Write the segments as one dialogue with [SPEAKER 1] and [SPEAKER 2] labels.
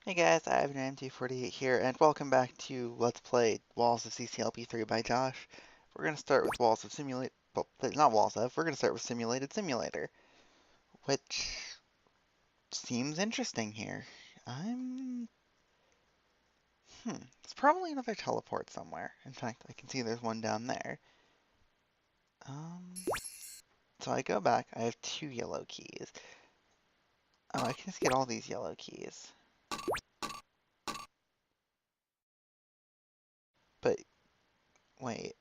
[SPEAKER 1] Hey guys, I have an MT48 here, and welcome back to Let's Play Walls of CCLP3 by Josh. We're going to start with Walls of Simulate, well, not Walls of, we're going to start with Simulated Simulator, which seems interesting here. I'm, it's probably another teleport somewhere. In fact, I can see there's one down there. Um, so I go back, I have 2 yellow keys. Oh, I can just get all these yellow keys. But, wait.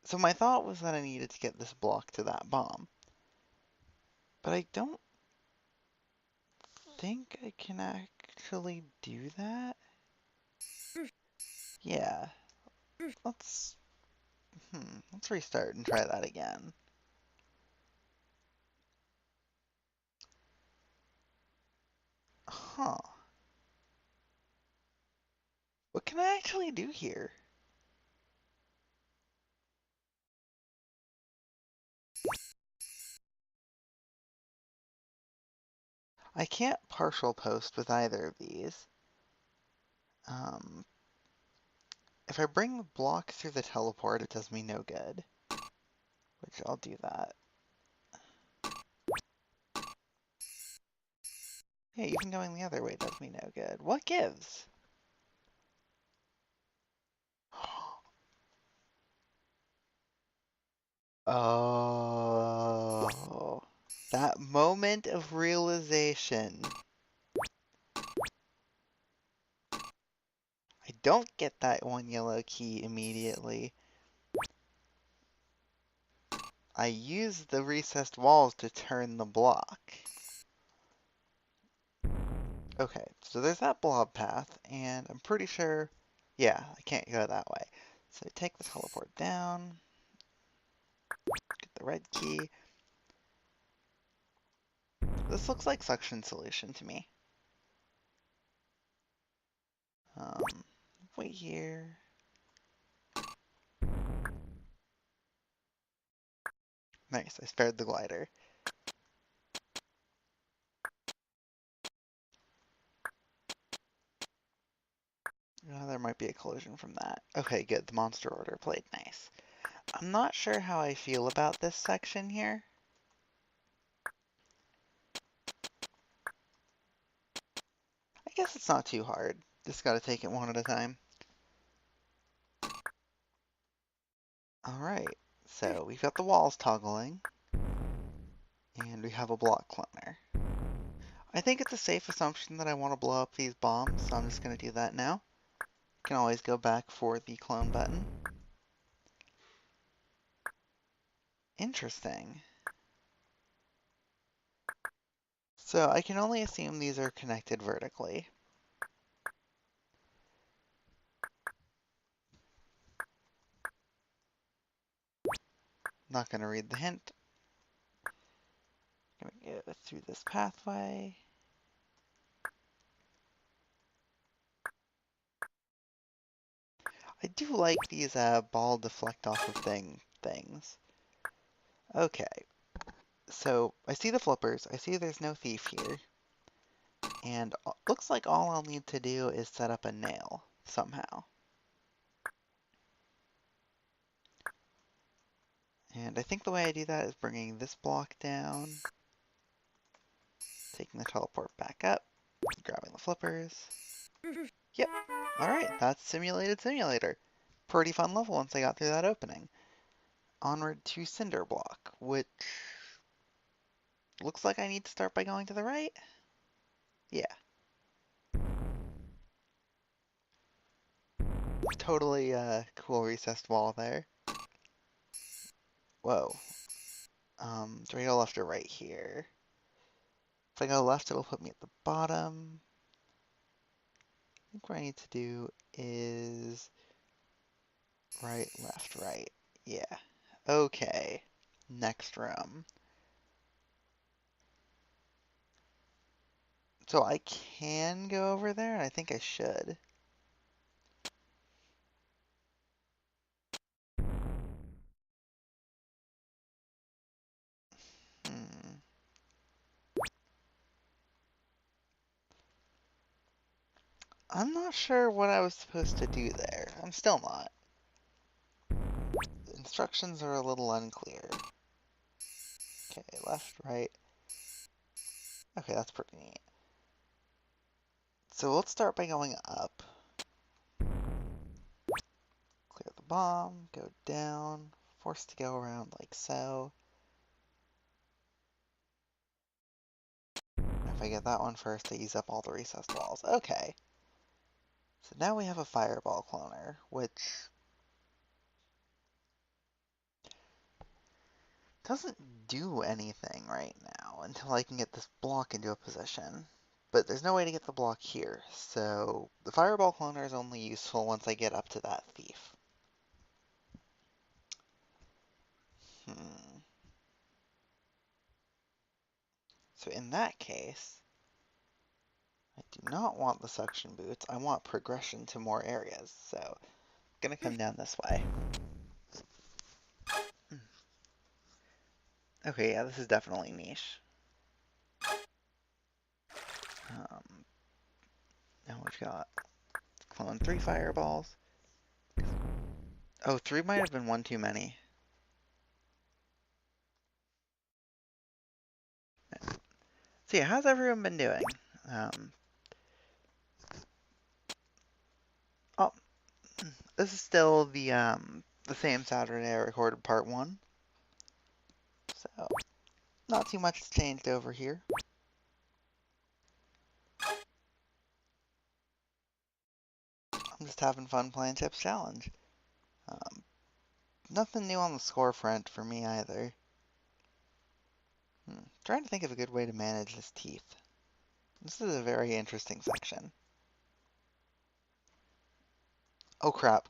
[SPEAKER 1] So my thought was that I needed to get this block to that bomb. But I don't think I can actually do that. Yeah, let's let's restart and try that again. Huh. What can I actually do here? I can't partial post with either of these. Um, if I bring the block through the teleport, it does me no good. Which I'll do that. Yeah, even going the other way does me no good. What gives? Oh, that moment of realization. I don't get that one yellow key immediately. I use the recessed walls to turn the block. Okay, so there's that blob path, and I'm pretty sure, yeah, I can't go that way. So take the teleport down, get the red key. This looks like suction solution to me. Wait here. Nice, I spared the glider. There might be a collision from that. Okay, good, the monster order played nice. I'm not sure how I feel about this section here. I guess it's not too hard. Just gotta take it one at a time. Alright, so we've got the walls toggling, and we have a block cloner. I think it's a safe assumption that I want to blow up these bombs, so I'm just gonna do that now. Can always go back for the clone button. Interesting. So I can only assume these are connected vertically. Not gonna read the hint. Gonna go through this pathway. I do like these ball deflect off of things. Okay, so I see the flippers. I see there's no thief here. And looks like all I'll need to do is set up a nail somehow. And I think the way I do that is bringing this block down, taking the teleport back up, grabbing the flippers. Yep, alright, that's Simulated Simulator. Pretty fun level once I got through that opening. Onward to Cinder Block, which looks like I need to start by going to the right? Yeah. Totally cool recessed wall there. Whoa. Do I go left or right here? If I go left, it'll put me at the bottom. I think what I need to do is right, left, right. Yeah. Okay. Next room. So I can go over there, and I think I should. Hmm. I'm not sure what I was supposed to do there. I'm still not. The instructions are a little unclear. Okay, left, right. Okay, that's pretty neat. So let's start by going up. Clear the bomb, go down, forced to go around like so. If I get that one first, I use up all the recessed walls. Okay. So now we have a fireball cloner, which doesn't do anything right now until I can get this block into a position. But there's no way to get the block here, so the fireball cloner is only useful once I get up to that thief. Hmm. So in that case, I do not want the suction boots. I want progression to more areas, so I'm gonna come down this way. Okay, yeah, this is definitely niche. Now we've got clone 3 fireballs. Oh, 3 might have been one too many. So yeah, how's everyone been doing? Oh, this is still the same Saturday I recorded part 1. So not too much has changed over here. I'm just having fun playing Chips Challenge. Um, Nothing new on the score front for me either. Trying to think of a good way to manage his teeth. This is a very interesting section. Oh crap.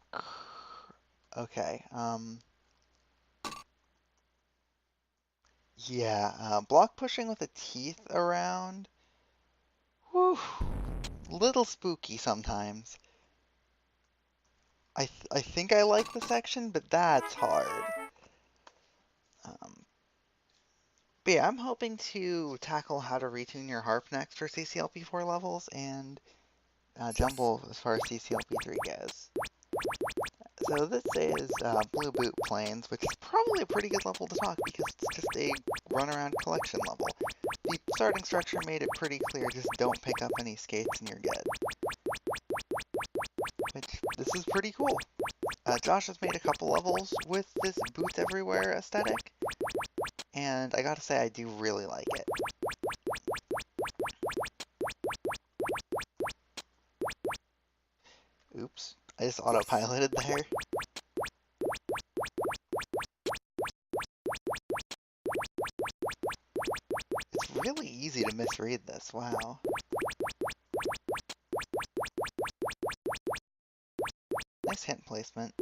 [SPEAKER 1] Okay, yeah, block pushing with the teeth around. Whew, little spooky sometimes. I think I like the section, but that's hard. Um, but yeah, I'm hoping to tackle how to retune your harp next for CCLP4 levels and jumble as far as CCLP3 goes. So this is Blue Boot Plains, which is probably a pretty good level to talk because it's just a run-around collection level. The starting structure made it pretty clear, just don't pick up any skates and you're good. Which, this is pretty cool. Josh has made a couple levels with this boots everywhere aesthetic, and I gotta say I do really like it. Oops, I just autopiloted there. It's really easy to misread this, wow. Nice hint placement.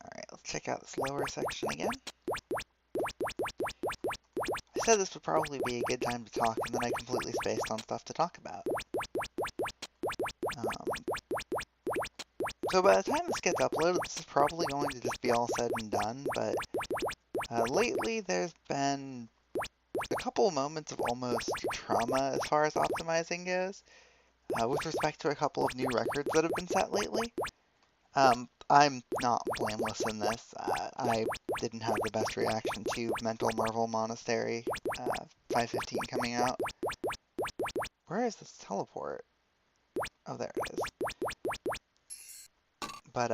[SPEAKER 1] Alright, let's check out this lower section again. I said this would probably be a good time to talk, and then I completely spaced on stuff to talk about. So by the time this gets uploaded, this is probably going to just be all said and done, but lately there's been a couple moments of almost trauma as far as optimizing goes, with respect to a couple of new records that have been set lately. I'm not blameless in this. I didn't have the best reaction to Mental Marvel Monastery 515 coming out. Where is this teleport? Oh, there it is. But,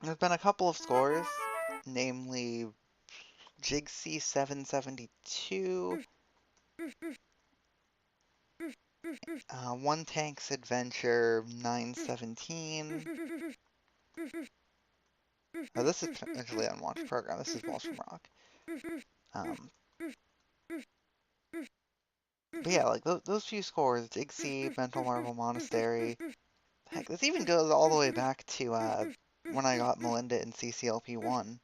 [SPEAKER 1] there's been a couple of scores, namely Jigsy 772, One Tank's Adventure 917. Oh, this is actually Unwatched Program. This is Walsh from Rock. But yeah, like those few scores, Jigsy, Mental Marvel Monastery. Heck, this even goes all the way back to when I got Melinda in CCLP1.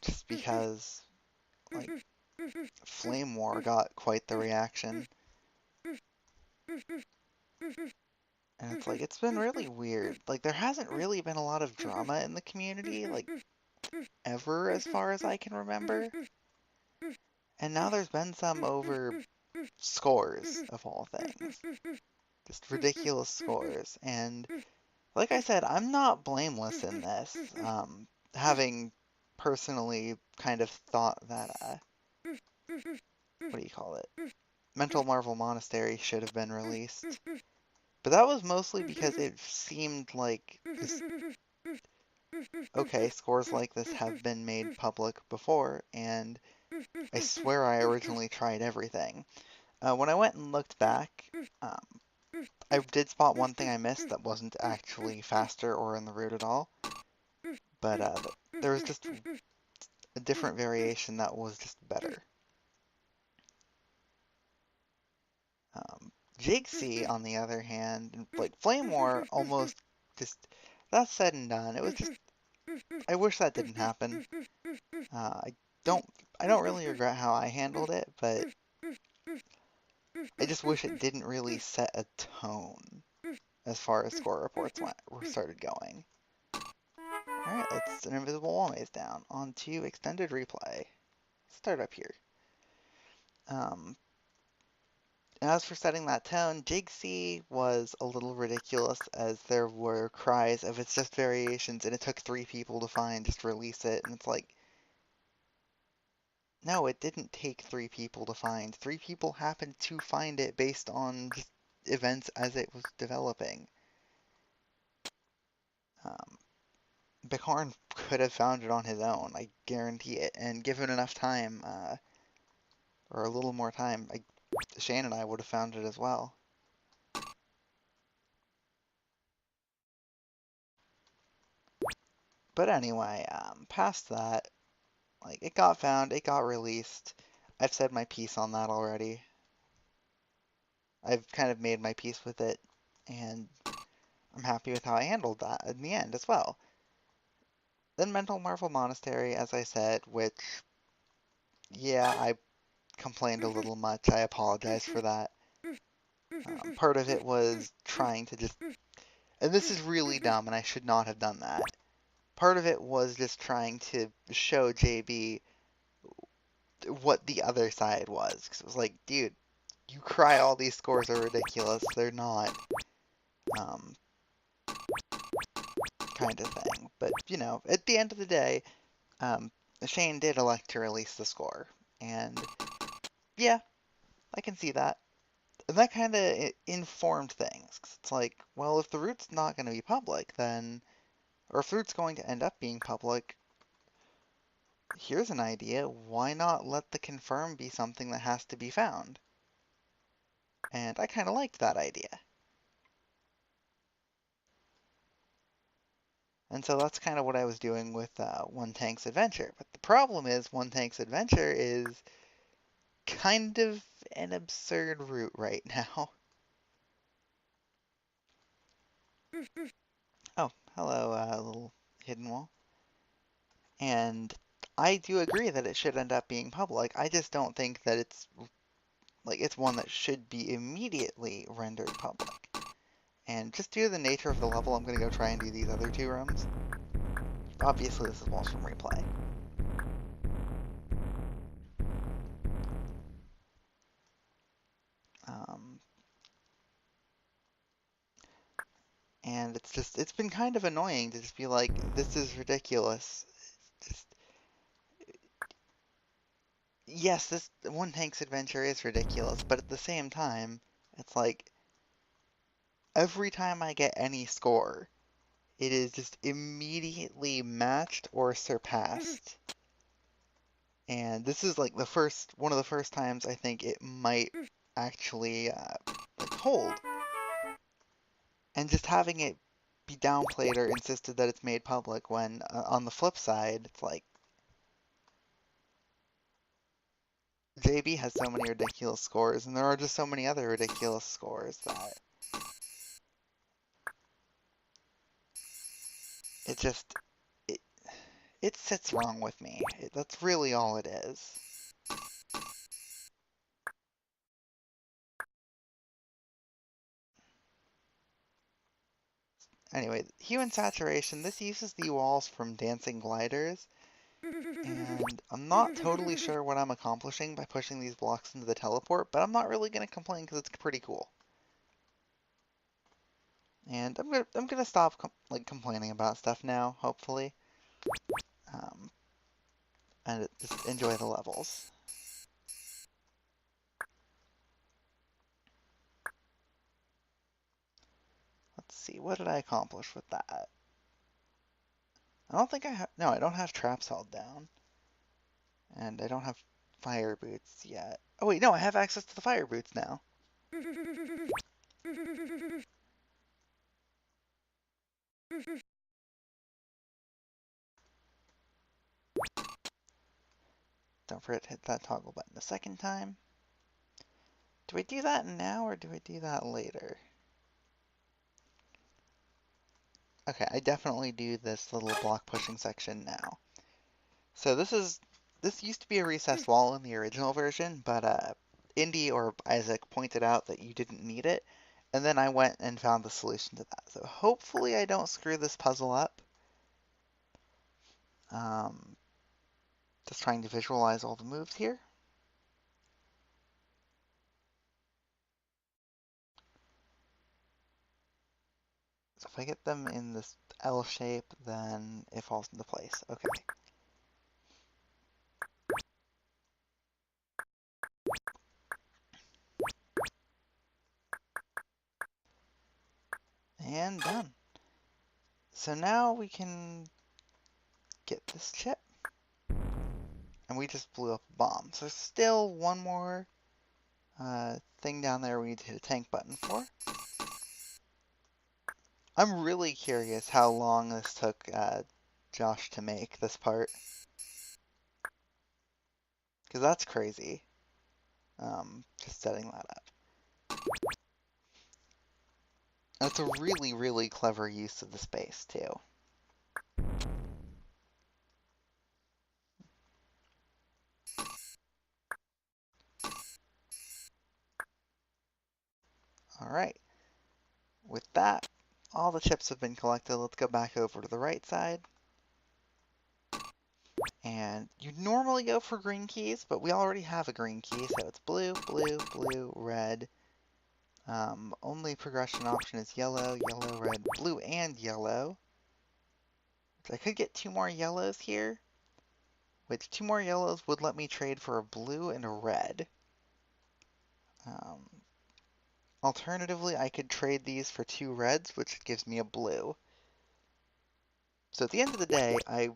[SPEAKER 1] Just because, like, Flame War got quite the reaction. And it's like, it's been really weird. Like, there hasn't really been a lot of drama in the community, like, ever as far as I can remember. And now there's been some over scores, of all things. Just ridiculous scores. And like I said, I'm not blameless in this. Having personally kind of thought that, what do you call it? Mental Marvel Monastery should have been released. But that was mostly because it seemed like this, okay, scores like this have been made public before, and I swear I originally tried everything. When I went and looked back, um, I did spot one thing I missed that wasn't actually faster or in the route at all, but there was just a different variation that was just better. Jigsy, on the other hand, like Flame War, almost just, that's said and done. It was just, I wish that didn't happen. I don't, I don't really regret how I handled it, but I just wish it didn't really set a tone as far as score reports started going. Alright, let's an invisible wall maze down. On to extended replay. Start up here. As for setting that tone, Jigsy was a little ridiculous as there were cries of it's just variations and it took 3 people to find, just release it. And it's like, no, it didn't take 3 people to find. 3 people happened to find it based on just events as it was developing. Um, Bighorn could have found it on his own, I guarantee it. And given enough time, or a little more time, Shane and I would have found it as well. But anyway, past that, like, it got found, it got released. I've said my piece on that already. I've kind of made my peace with it, and I'm happy with how I handled that in the end as well. Then Mental Marvel Monastery, as I said, which, yeah, I complained a little much. I apologize for that. Part of it was trying to just, and this is really dumb, and I should not have done that. Part of it was just trying to show JB what the other side was. Because it was like, dude, you cry all these scores are ridiculous. They're not. Kind of thing. But, you know, at the end of the day, um, Shane did elect to release the score. And, yeah, I can see that. And that kind of informed things. 'Cause it's like, well, if the route's not going to be public, then, or if the route's going to end up being public, here's an idea. Why not let the confirm be something that has to be found? And I kind of liked that idea. And so that's kind of what I was doing with One Tank's Adventure. But the problem is, One Tank's Adventure is kind of an absurd route right now. Oh, hello, little hidden wall. And I do agree that it should end up being public. I just don't think that it's like it's one that should be immediately rendered public. And just due to the nature of the level, I'm going to go try and do these other 2 rooms. Obviously, this is walls from replay. And it's been kind of annoying to just be like, this is ridiculous. Just, yes, this One Tank's Adventure is ridiculous, but at the same time, it's like, every time I get any score, it is just immediately matched or surpassed. And this is like one of the first times I think it might actually like hold. And just having it be downplayed or insisted that it's made public when on the flip side, it's like JB has so many ridiculous scores, and there are just so many other ridiculous scores that it just it, it sits wrong with me. That's really all it is. Anyway, Hue and Saturation, this uses the walls from dancing gliders, and I'm not totally sure what I'm accomplishing by pushing these blocks into the teleport, but I'm not really going to complain because it's pretty cool. And I'm gonna stop complaining about stuff now, hopefully, um, and just enjoy the levels. Let's see, what did I accomplish with that? I don't think I have. No, I don't have traps held down, and I don't have fire boots yet. Oh wait, no, I have access to the fire boots now. Don't forget to hit that toggle button a second time. Do I do that now or do I do that later? Okay, I definitely do this little block pushing section now. So this used to be a recessed wall in the original version, but Indy or Isaac pointed out that you didn't need it, and then I went and found the solution to that. So hopefully I don't screw this puzzle up. Um, just trying to visualize all the moves here. So if I get them in this L shape, then it falls into place. Okay. And done. So now we can get this chip. And we just blew up a bomb. So still one more thing down there we need to hit a tank button for. I'm really curious how long this took Josh to make this part. Because that's crazy. Just setting that up. That's a really, really clever use of the space, too. Alright. With that, all the chips have been collected. Let's go back over to the right side. And you normally go for green keys, but we already have a green key, so it's blue, blue, blue, red. Only progression option is yellow, yellow, red, blue, and yellow. So I could get 2 more yellows here, which 2 more yellows would let me trade for a blue and a red. Um, Alternatively, I could trade these for 2 reds, which gives me a blue. So at the end of the day, I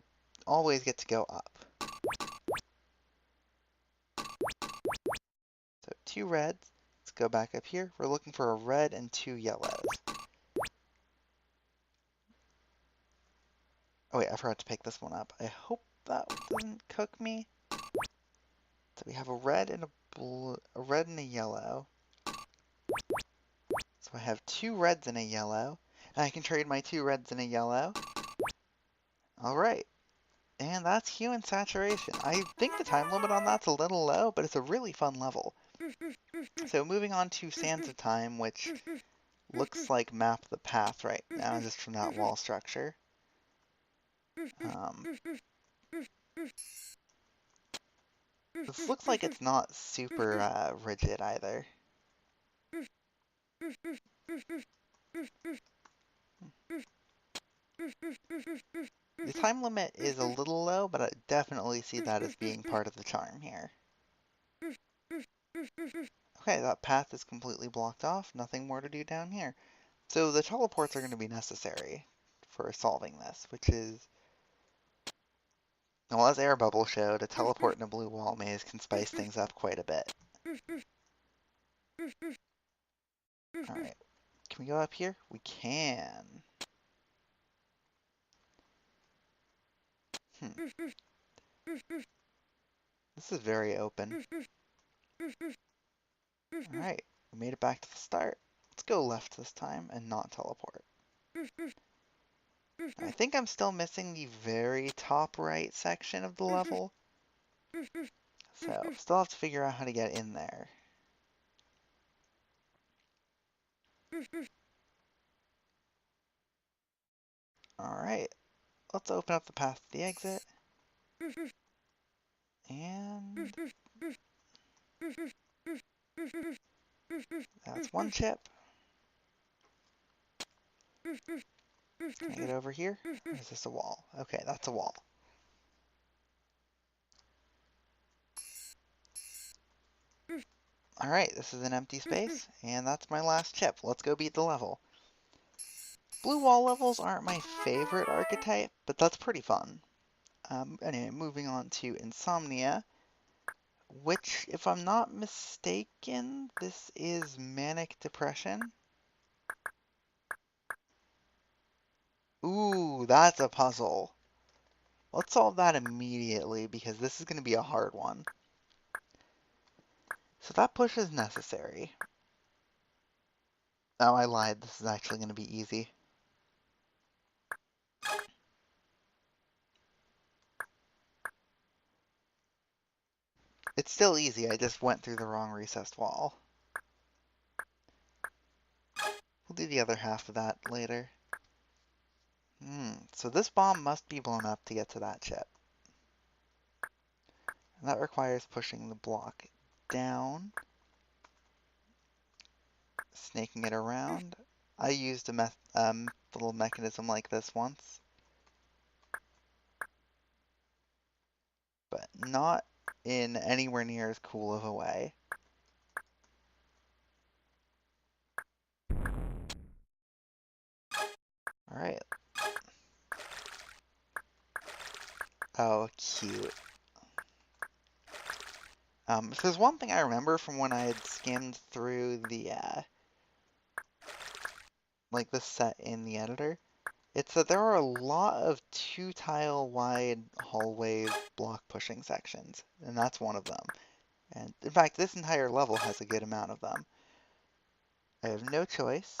[SPEAKER 1] always get to go up. So 2 reds. Let's go back up here. We're looking for a red and 2 yellows. Oh wait, I forgot to pick this one up. I hope that doesn't cook me. So we have a red and a blue, a red and a yellow. So I have 2 reds and a yellow. And I can trade my 2 reds and a yellow. Alright. And that's Hue and Saturation. I think the time limit on that's a little low, but it's a really fun level. So moving on to Sands of Time, which looks like Map the Path right now, just from that wall structure. This looks like it's not super rigid either. The time limit is a little low, but I definitely see that as being part of the charm here. Okay, that path is completely blocked off. Nothing more to do down here. So the teleports are going to be necessary for solving this, which is... Well, as Air Bubble showed, a teleport in a blue wall maze can spice things up quite a bit. Alright, can we go up here? We can. This is very open. Alright, we made it back to the start. Let's go left this time and not teleport. I think I'm still missing the very top right section of the level. So, still have to figure out how to get in there. Alright, let's open up the path to the exit. And that's one chip. Can I get over here? Or is this a wall? Okay, that's a wall. Alright, this is an empty space, and that's my last chip. Let's go beat the level. Blue wall levels aren't my favorite archetype, but that's pretty fun. Anyway, moving on to Insomnia, which, if I'm not mistaken, this is Manic Depression. Ooh, that's a puzzle. Let's solve that immediately, because this is going to be a hard one. So that push is necessary. Oh, I lied. This is actually going to be easy. It's still easy, I just went through the wrong recessed wall. We'll do the other half of that later. So this bomb must be blown up to get to that chip. And that requires pushing the block down, snaking it around. I used a little mechanism like this once, but not in anywhere near as cool of a way. Alright. Oh, cute. If there's one thing I remember from when I had skimmed through the, like the set in the editor, it's that there are a lot of 2-tile wide hallway block pushing sections, and that's one of them. And in fact, this entire level has a good amount of them. I have no choice.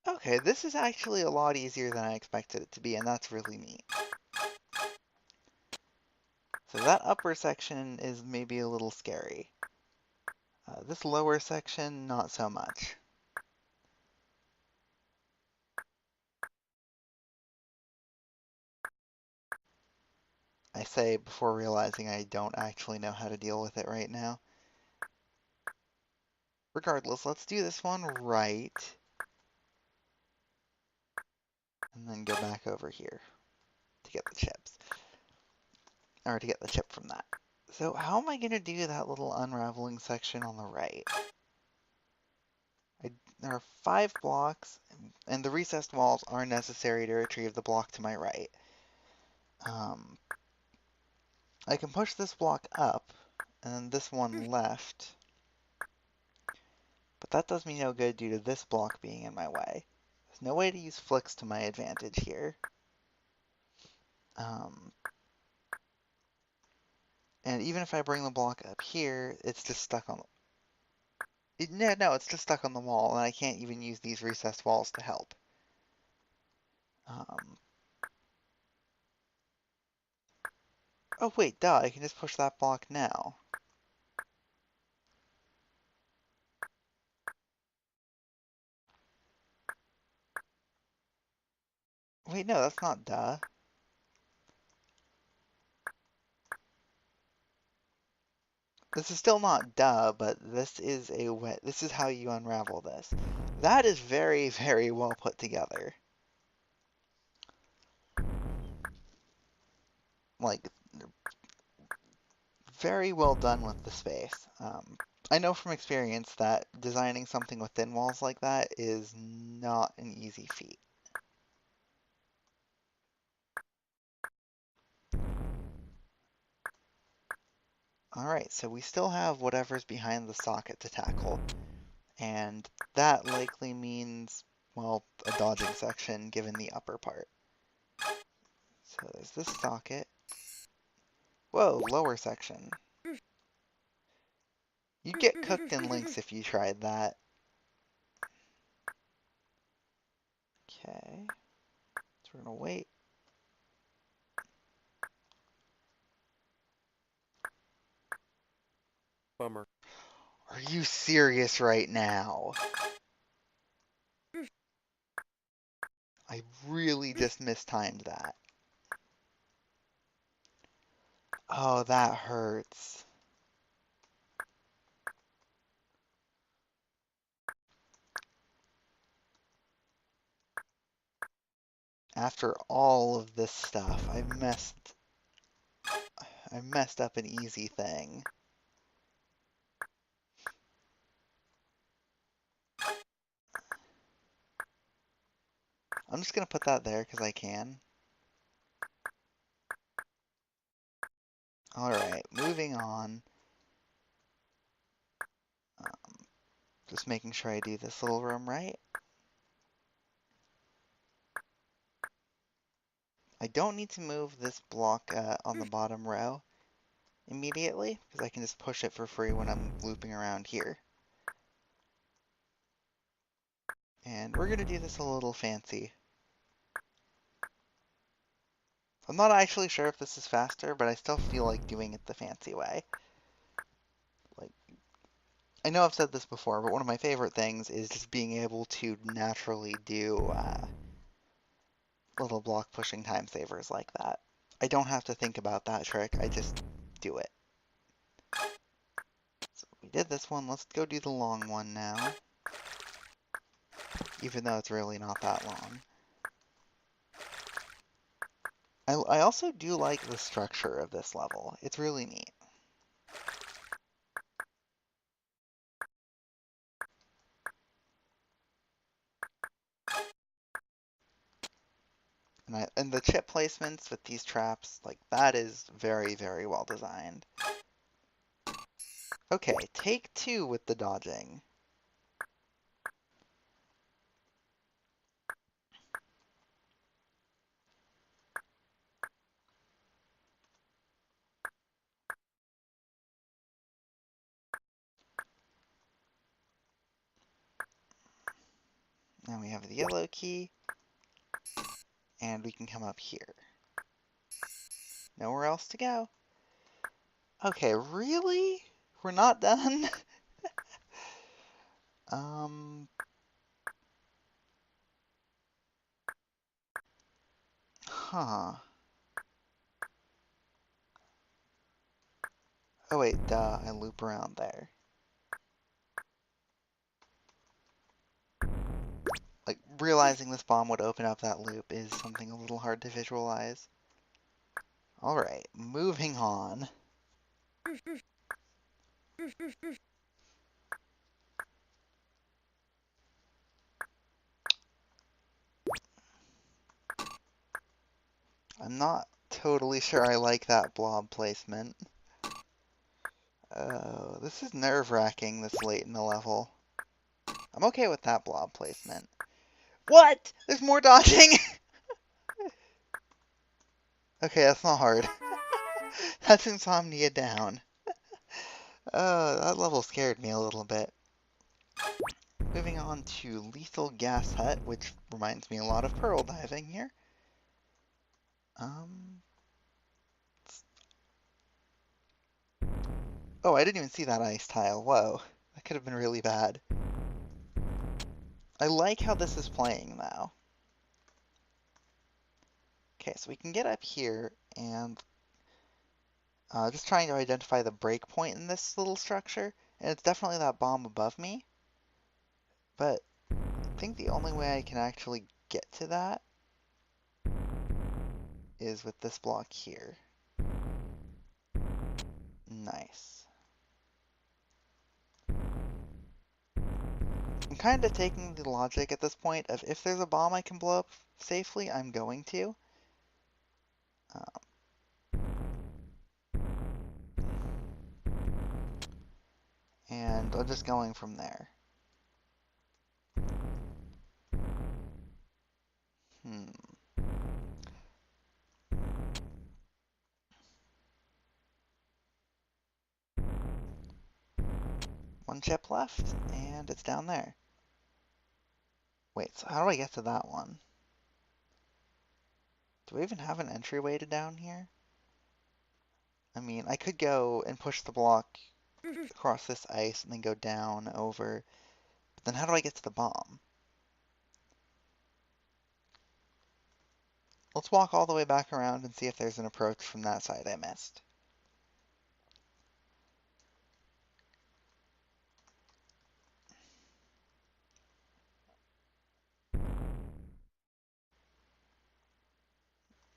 [SPEAKER 1] Okay, this is actually a lot easier than I expected it to be, and that's really neat. So that upper section is maybe a little scary. This lower section, not so much. I say before realizing I don't actually know how to deal with it right now. Regardless, let's do this one right. And then go back over here to get the chips. Or to get the chip from that. So how am I going to do that little unraveling section on the right? There are 5 blocks, and the recessed walls are necessary to retrieve the block to my right. I can push this block up, and then this one left, but that does me no good due to this block being in my way. There's no way to use flicks to my advantage here. And even if I bring the block up here, it's just stuck on... No, it's just stuck on the wall, and I can't even use these recessed walls to help. Oh wait, duh, I can just push that block now. Wait, no, that's not duh. This is still not duh, but this is this is how you unravel this. That is very, very well put together. Like, very well done with the space. I know from experience that designing something with thin walls like that is not an easy feat. Alright, so we still have whatever's behind the socket to tackle. And that likely means, well, a dodging section given the upper part. So there's this socket. Whoa, lower section. You'd get cooked in links if you tried that. Okay. So we're gonna wait.
[SPEAKER 2] Bummer.
[SPEAKER 1] Are you serious right now? I really just mistimed that. Oh, that hurts. After all of this stuff, I messed up an easy thing. I'm just gonna put that there because I can. Alright, moving on. Just making sure I do this little room right. I don't need to move this block on the bottom row immediately, because I can just push it for free when I'm looping around here. And we're going to do this a little fancy. I'm not actually sure if this is faster, but I still feel like doing it the fancy way. Like, I know I've said this before, but one of my favorite things is just being able to naturally do little block pushing time savers like that. I don't have to think about that trick, I just do it. So we did this one, let's go do the long one now. Even though it's really not that long. I also do like the structure of this level. It's really neat. And the chip placements with these traps, like that is very, very well designed. Okay, take two with the dodging. Now we have the yellow key, and we can come up here. Nowhere else to go. Okay, really? We're not done? um, huh. Oh wait, duh, I loop around there. Like, realizing this bomb would open up that loop is something a little hard to visualize. Alright, moving on. I'm not totally sure I like that blob placement. This is nerve-wracking this late in the level. I'm okay with that blob placement. What? There's more dodging? Okay, that's not hard. That's Insomnia down. That level scared me a little bit. Moving on to Lethal Gas Hut, which reminds me a lot of Pearl Diving here. Um... Oh, I didn't even see that ice tile. Whoa. That could have been really bad. I like how this is playing now. Okay, so we can get up here and just trying to identify the break point in this little structure. And it's definitely that bomb above me. But I think the only way I can actually get to that is with this block here. Nice. I'm kind of taking the logic at this point of if there's a bomb I can blow up safely, I'm going to. And I'm just going from there. Hmm. One chip left, and it's down there. Wait, so how do I get to that one? Do I even have an entryway to down here? I mean, I could go and push the block across this ice and then go down over. But then how do I get to the bomb? Let's walk all the way back around and see if there's an approach from that side I missed.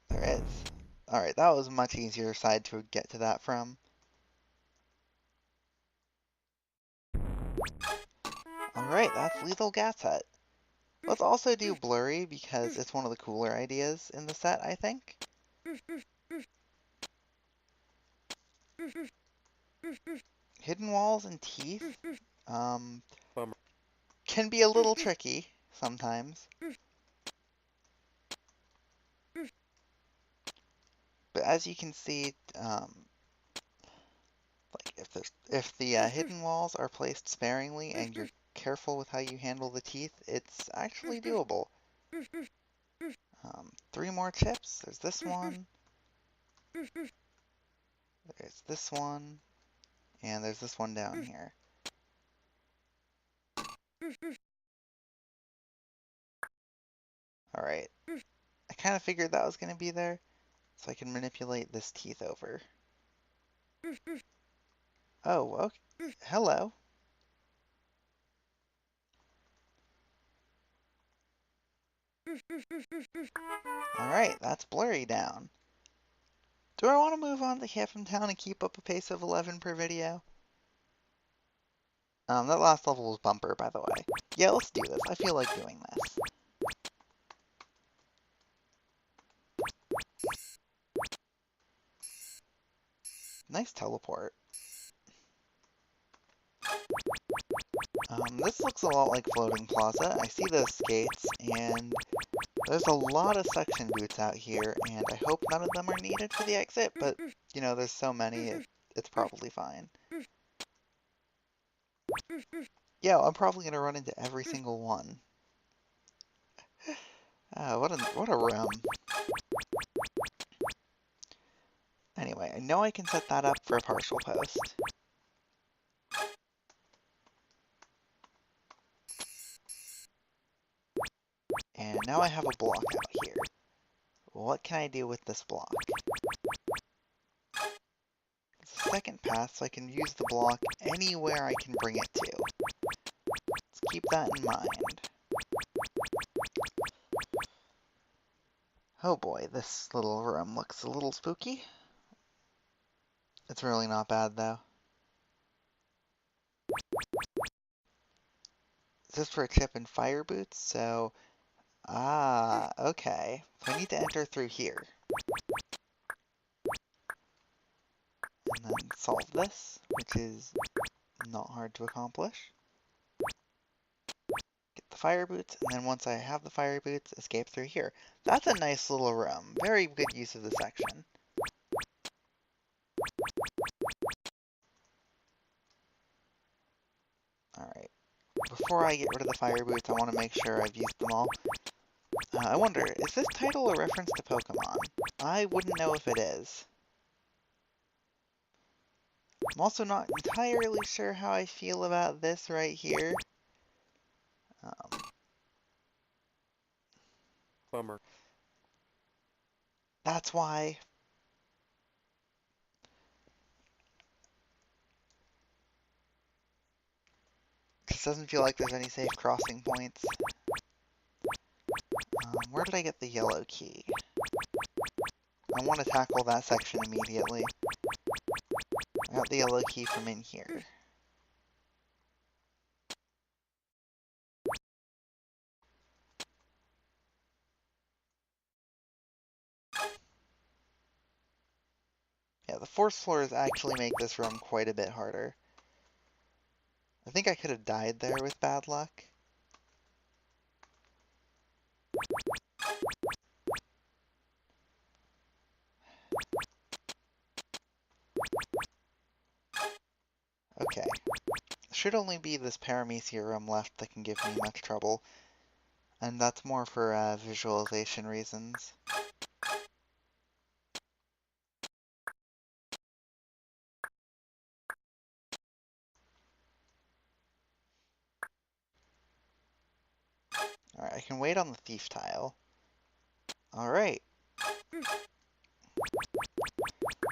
[SPEAKER 1] There is. Alright, that was a much easier side to get to that from. Alright, that's Lethal Gas Hut. Let's also do Blurry because it's one of the cooler ideas in the set, I think. Hidden walls and teeth can be a little tricky sometimes. But as you can see, like if the hidden walls are placed sparingly and you're careful with how you handle the teeth, it's actually doable. 3 more chips. There's this one. There's this one. And there's this one down here. Alright. I kind of figured that was going to be there, so I can manipulate this teeth over. Oh, okay. Hello. Alright, that's Blurry down. Do I want to move on to Half Town and keep up a pace of 11 per video? That last level was bumper, by the way. Yeah, let's do this. I feel like doing this. Nice teleport. This looks a lot like Floating Plaza. I see those skates, and there's a lot of suction boots out here, and I hope none of them are needed for the exit, but, you know, there's so many, it's probably fine. Yeah, I'm probably going to run into every single one. What a room. Anyway, I know I can set that up for a partial post. And now I have a block out here. What can I do with this block? It's a second path, so I can use the block anywhere I can bring it to. Let's keep that in mind. Oh boy, this little room looks a little spooky. It's really not bad, though. This is for a chip and fire boots, so... Ah, okay. So I need to enter through here. And then solve this, which is not hard to accomplish. Get the fire boots, and then once I have the fire boots, escape through here. That's a nice little room. Very good use of the section. Alright. Before I get rid of the fire boots, I want to make sure I've used them all. I wonder, is this title a reference to Pokemon? I wouldn't know if it is. I'm also not entirely sure how I feel about this right here.
[SPEAKER 2] Bummer.
[SPEAKER 1] That's why. This doesn't feel like there's any safe crossing points. Where did I get the yellow key? I want to tackle that section immediately. I got the yellow key from in here. Yeah, the force floors actually make this room quite a bit harder. I think I could have died there with bad luck. Okay. Should only be this Paramecia room left that can give me much trouble. And that's more for visualization reasons. Alright, I can wait on the thief tile. Alright.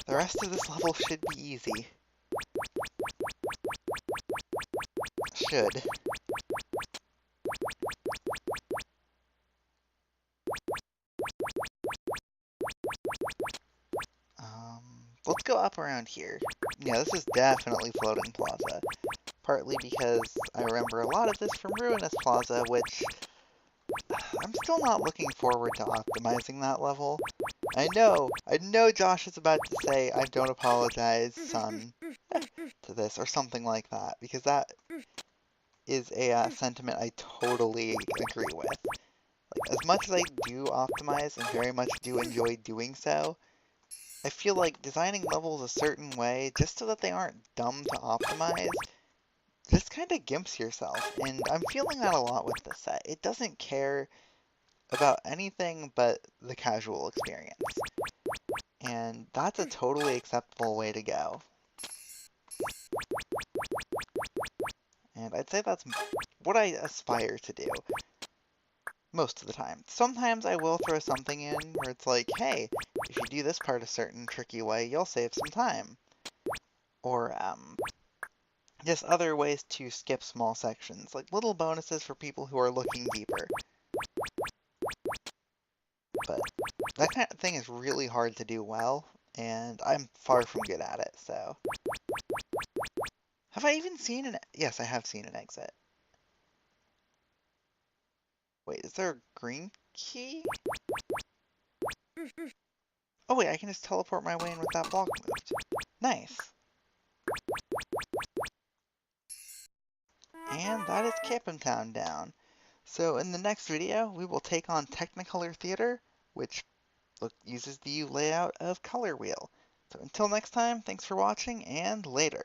[SPEAKER 1] The rest of this level should be easy. Should. Let's go up around here. Yeah, this is definitely Floating Plaza. Partly because I remember a lot of this from Ruinous Plaza, which I'm still not looking forward to optimizing that level. I know Josh is about to say, I don't apologize, son, to this, or something like that, because that is a sentiment I totally agree with. Like, as much as I do optimize and very much do enjoy doing so, I feel like designing levels a certain way just so that they aren't dumb to optimize just kind of gimps yourself, and I'm feeling that a lot with this set. It doesn't care about anything but the casual experience, and that's a totally acceptable way to go. And I'd say that's what I aspire to do most of the time. Sometimes I will throw something in where it's like, hey, if you do this part a certain tricky way, you'll save some time. Or, just other ways to skip small sections, like little bonuses for people who are looking deeper. But that kind of thing is really hard to do well, and I'm far from good at it, so. Have I even seen an... Yes, I have seen an exit. Wait, is there a green key? Oh wait, I can just teleport my way in with that block moved. Nice. And that is Cap'n Town down. So in the next video, we will take on Technicolor Theater, which uses the layout of Color Wheel. So until next time, thanks for watching, and later.